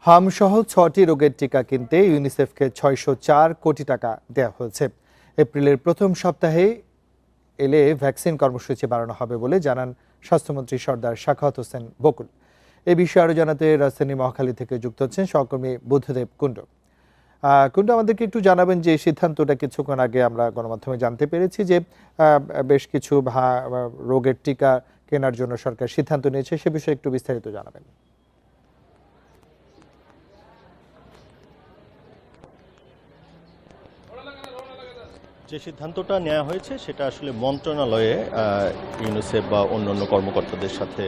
হামসহ ৬টি রোগের টিকা কিনতে ইউনিসেফকে ৬০৪ কোটি টাকা দেওয়া হয়েছে। এপ্রিলের প্রথম সপ্তাহে এলে ভ্যাকসিন কর্মসূচি বাড়ানো হবে বলে জানান স্বাস্থ্যমন্ত্রী সর্দার সাখাওয়াত হোসেন বকুল। এ বিষয়ে আরও জানাতে রাজধানী মহাখালী থেকে যুক্ত হচ্ছেন সহকর্মী বুদ্ধদেব কুণ্ডু। আমাদেরকে একটু জানাবেন যে সিদ্ধান্তটা কিছুক্ষণ আগে আমরা গণমাধ্যমে জানতে পেরেছি যে বেশ কিছু রোগের টিকা কেনার জন্য সরকার সিদ্ধান্ত নিয়েছে, সে বিষয়ে একটু বিস্তারিত জানাবেন। যে সিদ্ধান্তটা নেওয়া হয়েছে সেটা আসলে মন্ত্রণালয়ে ইউনিসেফ বা অন্যান্য কর্মকর্তাদের সাথে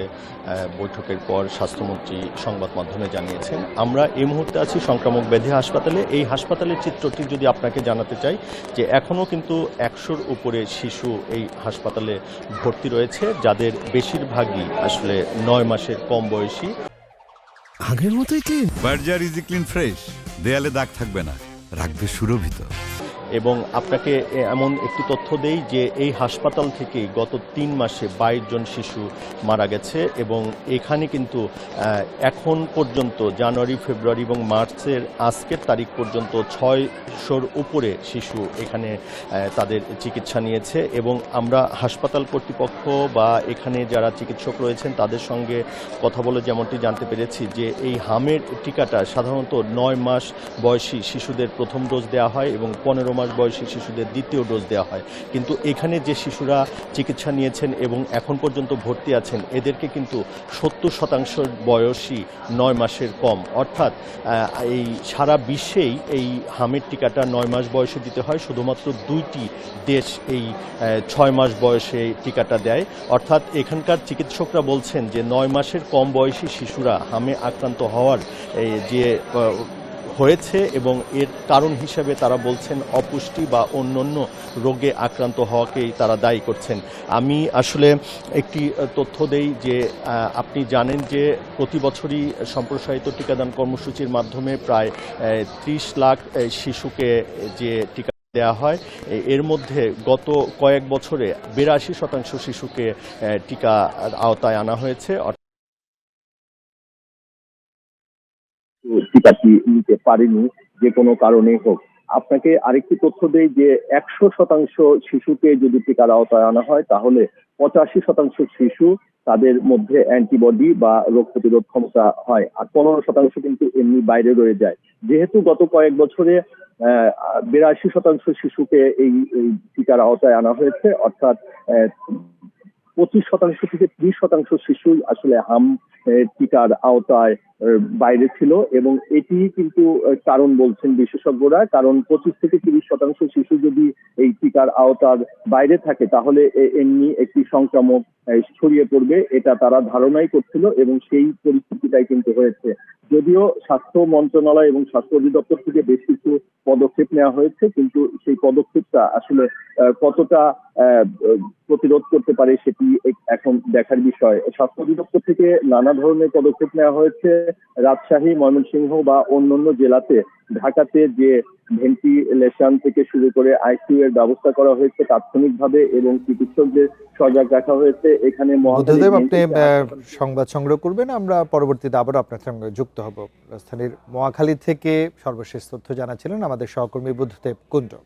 বৈঠকের পর স্বাস্থ্যমন্ত্রী সংবাদ মাধ্যমে জানিয়েছেন। আমরা এই মুহূর্তে আছি সংক্রামক ব্যাধি হাসপাতালে। এই হাসপাতালের চিত্রটি যদি আপনাকে জানাতে চাই যে এখনও কিন্তু ১০০-র উপরে শিশু এই হাসপাতালে ভর্তি রয়েছে, যাদের বেশিরভাগই আসলে ৯ মাসের কম বয়সী। আগের মতোই clean. Berger easy clean fresh, দেয়ালে দাগ থাকবে না, রাখবে সুরভিত। এবং আপনাকে এমন একটি তথ্য দেই যে এই হাসপাতাল থেকে গত ৩ মাসে ২২ জন শিশু মারা গেছে এবং এখানে কিন্তু এখন পর্যন্ত জানুয়ারি, ফেব্রুয়ারি এবং মার্চের আজকের তারিখ পর্যন্ত ৬০০-র উপরে শিশু এখানে তাদের চিকিৎসা নিয়েছে। এবং আমরা হাসপাতাল কর্তৃপক্ষ বা এখানে যারা চিকিৎসক রয়েছেন তাদের সঙ্গে কথা বলে যেমনটি জানতে পেরেছি যে এই হামের টিকাটা সাধারণত ৯ মাস বয়সী শিশুদের প্রথম ডোজ দেওয়া হয় এবং ১৫ মাস বয়সী শিশুদের দ্বিতীয় ডোজ দেওয়া হয়। কিন্তু এখানে যে শিশুরা চিকিৎসা নিয়েছেন এবং এখন পর্যন্ত ভর্তি আছেন এদেরকে কিন্তু ৭০% বয়সী ৯ মাসের কম, অর্থাৎ এই সারা বিশ্বেই এই হামের টিকাটা ৯ মাস বয়সে দিতে হয়। শুধুমাত্র 2টি দেশ এই ৬ মাস বয়সে টিকাটা দেয়। অর্থাৎ এখানকার চিকিৎসকরা বলছেন যে ৯ মাসের কম বয়সী শিশুরা হামে আক্রান্ত হওয়ার যে হয়েছে এবং এর কারণ হিসেবে তারা বলছেন অপুষ্টি বা অন্যান্য রোগে আক্রান্ত হওয়াকেই তারা দায়ী করছেন। আমি আসলে একটি তথ্য দেই যে আপনি জানেন যে প্রতি বছরই সম্প্রসারিত টিকাদান কর্মসূচির মাধ্যমে প্রায় ৩০ লাখ শিশুকে যে টিকা দেওয়া হয়, এর মধ্যে গত কয়েক বছরে ৮২% শিশুকে টিকা আওতায় আনা হয়েছে। টিকাটি নিতে পারেনি যে কোনো কারণে হোক। আপনাকে আরেকটি তথ্য দেই যে ১০০% শিশুকে যদি টিকার আওতায় আনা হয় তাহলে ৮৫% শিশু তাদের মধ্যে অ্যান্টিবডি বা রোগ প্রতিরোধ ক্ষমতা হয়, আর ১৫% কিন্তু এমনি বাইরে রয়ে যায়। যেহেতু গত কয়েক বছরে ৮২% শিশুকে এই টিকার আওতায় আনা হয়েছে, অর্থাৎ ২৫% থেকে ৩০% শিশুই আসলে হাম টিকার আওতায় বাইরে ছিল এবং এটি কিন্তু কারণ বলছেন বিশেষজ্ঞরা। কারণ ২৫ থেকে ৩০% শিশু যদি এই টিকার আওতার বাইরে থাকে তাহলে এমনি একটি সংক্রামক ছড়িয়ে পড়বে, এটা তারা ধারণাই করছিল এবং সেই পরিস্থিতিটাই কিন্তু হয়েছে। যদিও স্বাস্থ্য মন্ত্রণালয় এবং স্বাস্থ্য অধিদপ্তর থেকে বেশ কিছু পদক্ষেপ নেওয়া হয়েছে, কিন্তু সেই পদক্ষেপটা আসলে কতটা প্রতিরোধ করতে পারে সেটি এখন দেখার বিষয়। স্বাস্থ্য অধিদপ্তর থেকে নানা ধরনের পদক্ষেপ নেওয়া হয়েছে। রাজশাহী, ময়মনসিংহ বা অন্যান্য জেলাতে, ঢাকাতে যে ভেন্টিলেশন থেকে শুরু করে আইসিইউ এর ব্যবস্থা করা হয়েছে তাৎক্ষণিকভাবে এবং চিকিৎসকদের সজাগ রাখা হয়েছে। এখানে আপনি সংবাদ সংগ্রহ করবেন, আমরা পরবর্তীতে আবার আপনার সঙ্গে যুক্ত হব। রাজধানীর মহাখালী থেকে সর্বশেষ তথ্য জানাচ্ছিলেন আমাদের সহকর্মী বুদ্ধদেব কুণ্ডু।